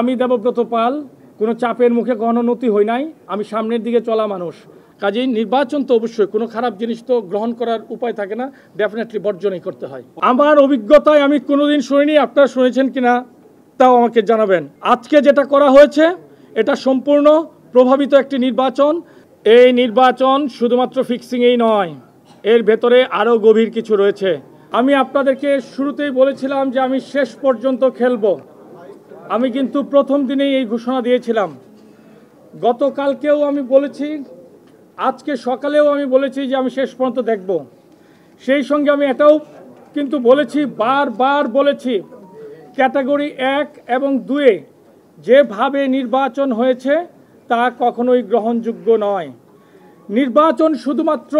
আমি দেবব্রত পাল কোনো চাপের মুখে গণনতি হই নাই। আমি সামনের দিকে চলা মানুষ। কাজেই নির্বাচন তো অবশ্যই কোনো খারাপ জিনিস তো গ্রহণ করার উপায় থাকে না, ডেফিনেটলি বর্জনই করতে হয়। আমার অভিজ্ঞতায় আমি কোনোদিন শুনিনি, আপনারা শুনেছেন কিনা তাও আমাকে জানাবেন। আজকে যেটা করা হয়েছে এটা সম্পূর্ণ প্রভাবিত একটি নির্বাচন। এই নির্বাচন শুধুমাত্র ফিক্সিংয়েই নয়, এর ভেতরে আরও গভীর কিছু রয়েছে। আমি আপনাদেরকে শুরুতেই বলেছিলাম যে আমি শেষ পর্যন্ত খেলব। আমি কিন্তু প্রথম দিনেই এই ঘোষণা দিয়েছিলাম। গতকালকেও আমি বলেছি, আজকে সকালেও আমি বলেছি যে আমি শেষ পর্যন্ত দেখব। সেই সঙ্গে আমি এটাও কিন্তু বলেছি, বারবার বলেছি, ক্যাটাগরি 1 এবং 2-এ যেভাবে নির্বাচন হয়েছে তা কখনোই গ্রহণযোগ্য নয়। নির্বাচন শুধুমাত্র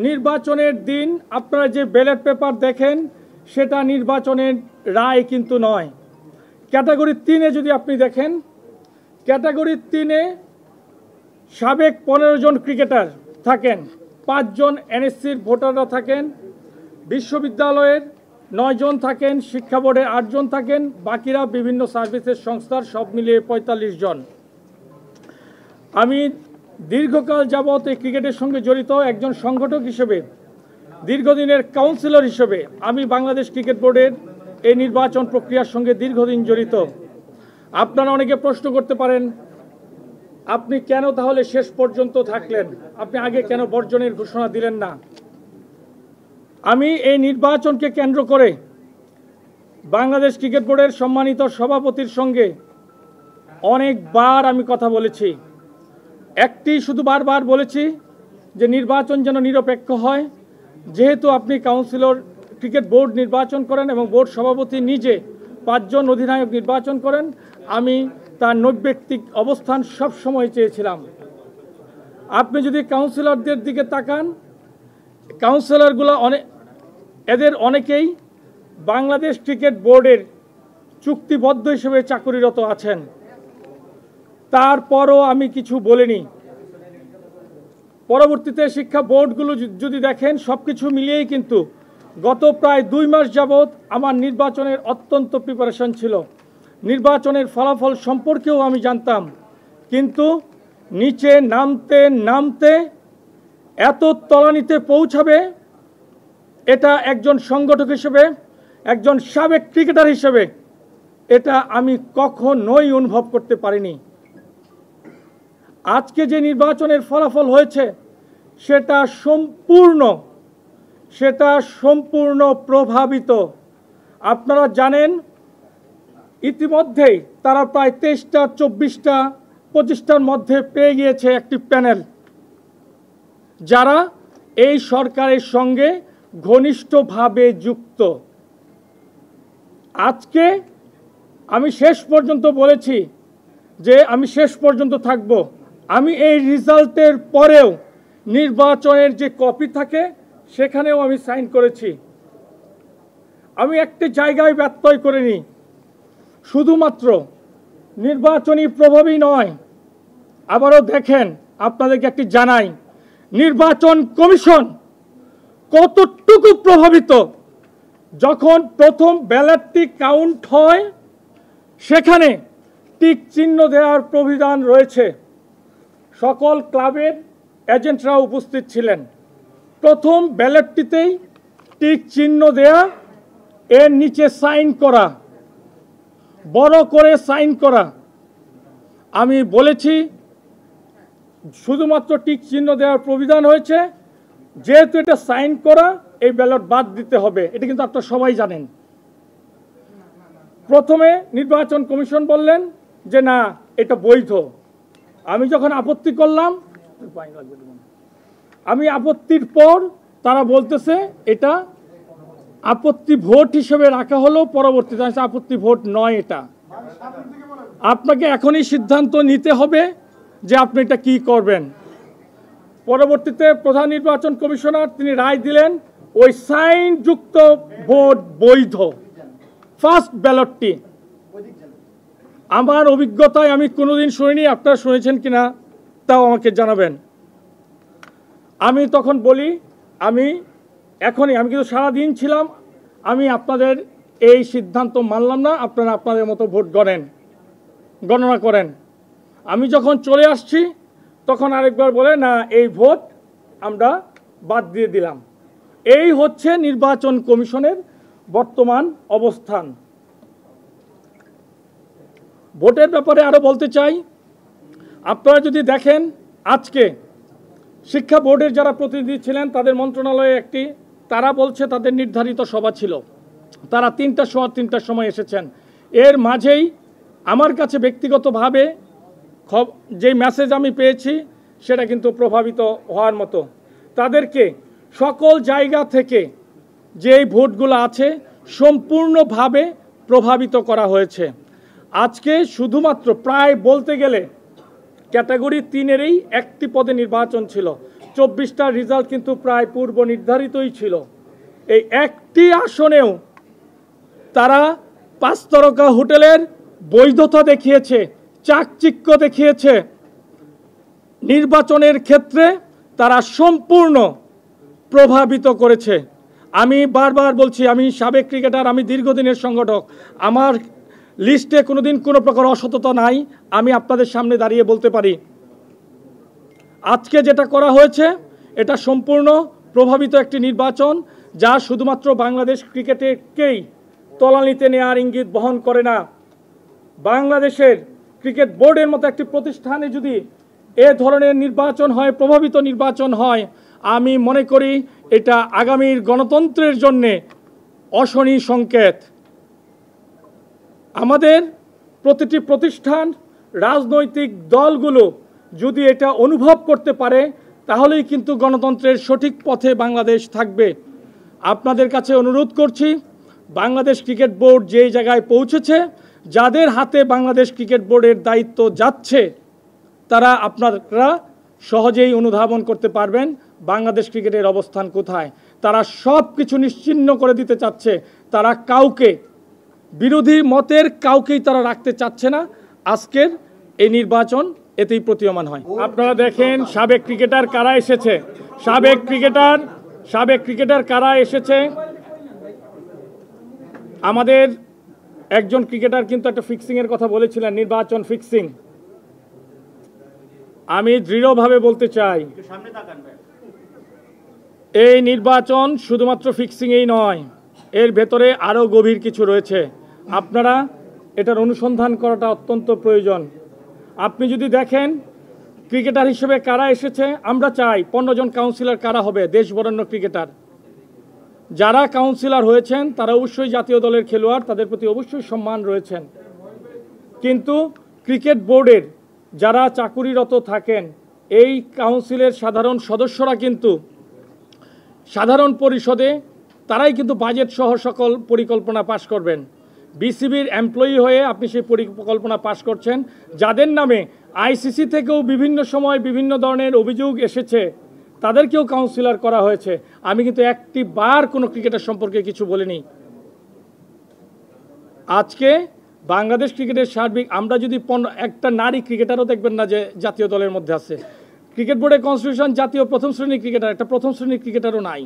নির্বাচনের দিন আপনারা যে ব্যালট পেপার দেখেন সেটা নির্বাচনের রায় কিন্তু নয়। ক্যাটাগরি 3-এ যদি আপনি দেখেন, ক্যাটাগরি 3-এ সাবেক 15 জন ক্রিকেটার থাকেন, 5 জন এনএসসির ভোটাররা থাকেন, বিশ্ববিদ্যালয়ের 9 জন থাকেন, শিক্ষা বোর্ডের 8 জন থাকেন, বাকিরা বিভিন্ন সার্ভিসের সংস্থার, সব মিলিয়ে 45 জন। আমি দীর্ঘকাল যাবৎ এই ক্রিকেটের সঙ্গে জড়িত একজন সংগঠক হিসেবে, দীর্ঘদিনের কাউন্সিলর হিসেবে আমি বাংলাদেশ ক্রিকেট বোর্ডের এই নির্বাচন প্রক্রিয়ার সঙ্গে দীর্ঘদিন জড়িত। আপনারা অনেকে প্রশ্ন করতে পারেন, আপনি কেন তাহলে শেষ পর্যন্ত থাকলেন, আপনি আগে কেন বর্জনের ঘোষণা দিলেন না? আমি এই নির্বাচনকে কেন্দ্র করে বাংলাদেশ ক্রিকেট বোর্ডের সম্মানিত সভাপতির সঙ্গে অনেকবার আমি কথা বলেছি। একটি শুধু বারবার বলেছি যে নির্বাচন যেন নিরপেক্ষ হয়। যেহেতু আপনি কাউন্সিলর ক্রিকেট বোর্ড নির্বাচন করেন এবং বোর্ড সভাপতি নিজে 5 জন অধিনায়ক নির্বাচন করেন, আমি তার নৈর্ব্যক্তিক অবস্থান সব সময় চেয়েছিলাম। আপনি যদি কাউন্সিলরদের দিকে তাকান, কাউন্সিলরগুলো এদের অনেকেই বাংলাদেশ ক্রিকেট বোর্ডের চুক্তিবদ্ধ হিসেবে চাকুরিরত আছেন। তারপরও আমি কিছু বলিনি। পরবর্তীতে শিক্ষা বোর্ডগুলো যদি দেখেন, সব কিছু মিলিয়েই কিন্তু গত প্রায় 2 মাস যাবৎ আমার নির্বাচনের অত্যন্ত প্রিপারেশন ছিল। নির্বাচনের ফলাফল সম্পর্কেও আমি জানতাম, কিন্তু নিচে নামতে নামতে এত তলানিতে পৌঁছাবে এটা একজন সংগঠক হিসেবে, একজন সাবেক ক্রিকেটার হিসেবে এটা আমি কখনোই অনুভব করতে পারিনি। আজকে যে নির্বাচনের ফলাফল হয়েছে সেটা সম্পূর্ণ প্রভাবিত। আপনারা জানেন ইতিমধ্যেই তারা প্রায় 23টা 24টা 25টার মধ্যে পেয়ে গিয়েছে একটি প্যানেল, যারা এই সরকারের সঙ্গে ঘনিষ্ঠভাবে যুক্ত। আজকে আমি শেষ পর্যন্ত বলেছি যে আমি শেষ পর্যন্ত থাকব। আমি এই রেজাল্টের পরেও নির্বাচনের যে কপি থাকে সেখানেও আমি সাইন করেছি। আমি একটি জায়গায় ব্যত্যয় করিনি। শুধুমাত্র নির্বাচনী প্রভাবই নয়, আবারও দেখেন, আপনাদেরকে একটি জানাই, নির্বাচন কমিশন কতটুকু প্রভাবিত। যখন প্রথম ব্যালটটি কাউন্ট হয় সেখানে টিক চিহ্ন দেওয়ার প্রবিধান রয়েছে। সকল ক্লাবের এজেন্টরা উপস্থিত ছিলেন। প্রথম ব্যালটটিতেই টিক চিহ্ন দেয়া, এর নিচে সাইন করা, বড় করে সাইন করা। আমি বলেছি শুধুমাত্র টিক চিহ্ন দেওয়ার প্রবিধান হয়েছে, যেহেতু এটা সাইন করা, এই ব্যালট বাদ দিতে হবে। এটা কিন্তু আপনারা সবাই জানেন। প্রথমে নির্বাচন কমিশন বললেন যে না, এটা বৈধ। আমি যখন আপত্তি করলাম, আমি আপত্তির পর তারা বলতেছে এটা আপত্তি ভোট হিসেবে রাখা হলো, পরবর্তীতে আপত্তি ভোট নয়। এটা আপনাকে এখনই সিদ্ধান্ত নিতে হবে যে আপনি এটা কি করবেন। পরবর্তীতে প্রধান নির্বাচন কমিশনার তিনি রায় দিলেন ওই সাইন যুক্ত ভোট বৈধ, ফার্স্ট ব্যালটটি। আমার অভিজ্ঞতায় আমি কোনোদিন শুনিনি, আপনারা শুনেছেন কিনা তাও আমাকে জানাবেন। আমি তখন বলি আমি কিন্তু সারাদিন ছিলাম, আমি আপনাদের এই সিদ্ধান্ত মানলাম না, আপনারা আপনাদের মতো ভোট গণেন। গণনা করেন। আমি যখন চলে আসছি তখন আরেকবার বলে না এই ভোট আমরা বাদ দিয়ে দিলাম। এই হচ্ছে নির্বাচন কমিশনের বর্তমান অবস্থান। ভোটের ব্যাপারে আরও বলতে চাই, আপনারা যদি দেখেন আজকে শিক্ষা বোর্ডের যারা প্রতিনিধি ছিলেন তাদের মন্ত্রণালয়ে তারা বলছে তাদের নির্ধারিত সভা ছিল, তারা 3টার সময় এসেছেন। এর মাঝেই আমার কাছে ব্যক্তিগতভাবে যে মেসেজ আমি পেয়েছি সেটা কিন্তু প্রভাবিত হওয়ার মতো। তাদেরকে সকল জায়গা থেকে যেই ভোটগুলো আছে সম্পূর্ণভাবে প্রভাবিত করা হয়েছে। আজকে শুধুমাত্র প্রায় বলতে গেলে ক্যাটাগরি 3-এরই একটি পদে নির্বাচন ছিল, 24টার রেজাল্ট কিন্তু প্রায় পূর্ব নির্ধারিতই ছিল। এই একটি আসনেও তারা 5 তারকা হোটেলের বৈধতা দেখিয়েছে, চাকচিক্য দেখিয়েছে। নির্বাচনের ক্ষেত্রে তারা সম্পূর্ণ প্রভাবিত করেছে। আমি বারবার বলছি, আমি সাবেক ক্রিকেটার, আমি দীর্ঘদিনের সংগঠক, আমার লিস্টে কোনোদিন কোনো প্রকার অসততা নাই। আমি আপনাদের সামনে দাঁড়িয়ে বলতে পারি আজকে যেটা করা হয়েছে এটা সম্পূর্ণ প্রভাবিত একটি নির্বাচন, যা শুধুমাত্র বাংলাদেশ ক্রিকেটকেই তলানিতে নেওয়ার ইঙ্গিত বহন করে না। বাংলাদেশের ক্রিকেট বোর্ডের মতো একটি প্রতিষ্ঠানে যদি এ ধরনের নির্বাচন হয়, প্রভাবিত নির্বাচন হয়, আমি মনে করি এটা আগামীর গণতন্ত্রের জন্যে অশনি সংকেত। আমাদের প্রতিটি প্রতিষ্ঠান, রাজনৈতিক দলগুলো যদি এটা অনুভব করতে পারে তাহলেই কিন্তু গণতন্ত্রের সঠিক পথে বাংলাদেশ থাকবে। আপনাদের কাছে অনুরোধ করছি, বাংলাদেশ ক্রিকেট বোর্ড যেই জায়গায় পৌঁছেছে, যাদের হাতে বাংলাদেশ ক্রিকেট বোর্ডের দায়িত্ব যাচ্ছে, তারা আপনারা সহজেই অনুধাবন করতে পারবেন বাংলাদেশ ক্রিকেটের অবস্থান কোথায়। তারা সব কিছু নিশ্চিহ্ন করে দিতে চাচ্ছে, তারা কাউকে, বিরোধী মতের কাউকেই তারা রাখতে চাচ্ছে না। আজকের এই নির্বাচন এতেই প্রতীয়মান হয়। আপনারা দেখেন সাবেক ক্রিকেটার কারা এসেছে, সাবেক ক্রিকেটার কারা এসেছে। আমাদের একজন ক্রিকেটার কিন্তু একটা ফিক্সিংয়ের কথা বলেছিলেন, নির্বাচন ফিক্সিং। আমি দৃঢ়ভাবে বলতে চাই এই নির্বাচন শুধুমাত্র ফিক্সিংয়েই নয়, এর ভেতরে আরও গভীর কিছু রয়েছে। আপনারা এটার অনুসন্ধান করাটা অত্যন্ত প্রয়োজন। আপনি যদি দেখেন ক্রিকেটার হিসেবে কারা এসেছে, আমরা চাই 15 জন কাউন্সিলর কারা হবে, দেশ বরেণ্য ক্রিকেটার। যারা কাউন্সিলর হয়েছেন তারা অবশ্যই জাতীয় দলের খেলোয়াড়, তাদের প্রতি অবশ্যই সম্মান রয়েছেন। কিন্তু ক্রিকেট বোর্ডের যারা চাকুরিরত থাকেন, এই কাউন্সিলের সাধারণ সদস্যরা কিন্তু সাধারণ পরিষদে তারাই কিন্তু বাজেট সহ সকল পরিকল্পনা পাশ করবেন। বিসিবির এমপ্লয়ি হয়ে আপনি সেই পরিকল্পনা পাশ করছেন, যাদের নামে আইসিসি থেকেও বিভিন্ন সময় বিভিন্ন ধরনের অভিযোগ এসেছে, তাদেরকেও কাউন্সিলর করা হয়েছে। আমি কিন্তু একটি বার কোনো ক্রিকেটার সম্পর্কে কিছু বলিনি। আজকে বাংলাদেশ ক্রিকেটের সার্বিক, আমরা যদি একটা নারী ক্রিকেটারও দেখবেন না যে জাতীয় দলের মধ্যে আছে। ক্রিকেট বোর্ডের কনস্টিটিউশন জাতীয় প্রথম শ্রেণীর ক্রিকেটার, একটা প্রথম শ্রেণীর ক্রিকেটারও নাই।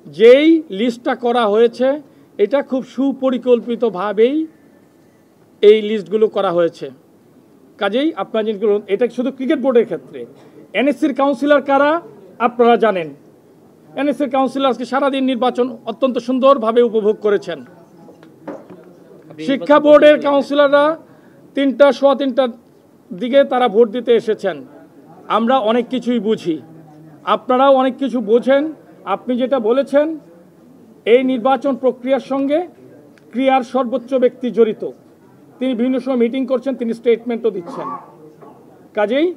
যেই লিস্টটা করা হয়েছে এটা খুব সুপরিকল্পিতভাবেই এই লিস্টগুলো করা হয়েছে। কাজেই আপনারা জিনিসগুলো, এটা শুধু ক্রিকেট বোর্ডের ক্ষেত্রে। এনএসসির কাউন্সিলর কারা আপনারা জানেন। এনএসসির কাউন্সিলর আজকে সারাদিন নির্বাচন অত্যন্ত সুন্দরভাবে উপভোগ করেছেন। শিক্ষা বোর্ডের কাউন্সিলররা 3টার দিকে তারা ভোট দিতে এসেছেন। আমরা অনেক কিছুই বুঝি, আপনারাও অনেক কিছু বোঝেন। আপনি যেটা বলেছেন, এই নির্বাচন প্রক্রিয়ার সঙ্গে ক্রিয়ার সর্বোচ্চ ব্যক্তি জড়িত। তিনি বিভিন্ন সময় মিটিং করছেন, তিনি স্টেটমেন্টও দিচ্ছেন। কাজেই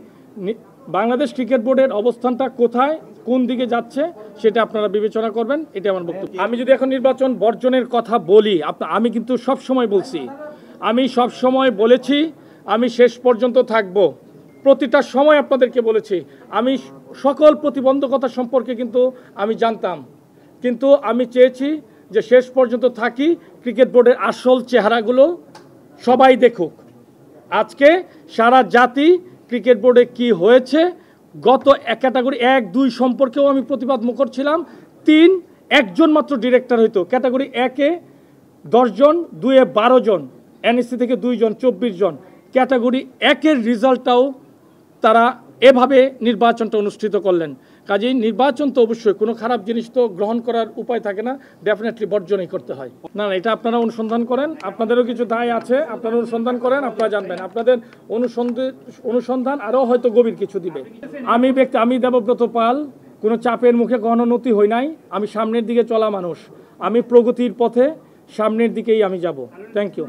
বাংলাদেশ ক্রিকেট বোর্ডের অবস্থানটা কোথায়, কোন দিকে যাচ্ছে সেটা আপনারা বিবেচনা করবেন, এটা আমার বক্তব্য। আমি যদি এখন নির্বাচন বর্জনের কথা বলি, আমি কিন্তু সব সময় বলছি, আমি সব সময় বলেছি, আমি শেষ পর্যন্ত থাকব। প্রতিটা সময় আপনাদেরকে বলেছি, আমি সকল প্রতিবন্ধকতা সম্পর্কে কিন্তু আমি জানতাম, কিন্তু আমি চেয়েছি যে শেষ পর্যন্ত থাকি, ক্রিকেট বোর্ডের আসল চেহারাগুলো সবাই দেখুক। আজকে সারা জাতি ক্রিকেট বোর্ডে কি হয়েছে, গত ক্যাটাগরি 1-2 সম্পর্কেও আমি প্রতিবাদ মুখর ছিলাম। 3 একজন মাত্র ডিরেক্টর হইতো, ক্যাটাগরি 1-এ 10 জন, 2-এ 12 জন, এনএসসি থেকে 2 জন, 24 জন। ক্যাটাগরি 1-এর রেজাল্টটাও তারা এভাবে নির্বাচনটা অনুষ্ঠিত করলেন। কাজেই নির্বাচন তো অবশ্যই কোনো খারাপ জিনিস তো গ্রহণ করার উপায় থাকে না, ডেফিনেটলি বর্জনই করতে হয়। না এটা আপনারা অনুসন্ধান করেন, আপনাদেরও কিছু দায় আছে, আপনারা অনুসন্ধান করেন, আপনারা জানবেন আপনাদের অনুসন্ধান আরও হয়তো গভীর কিছু দিবে। আমি দেবব্রত পাল কোনো চাপের মুখে গণনতি হই নাই, আমি সামনের দিকে চলা মানুষ, আমি প্রগতির পথে সামনের দিকেই আমি যাব। Thank you.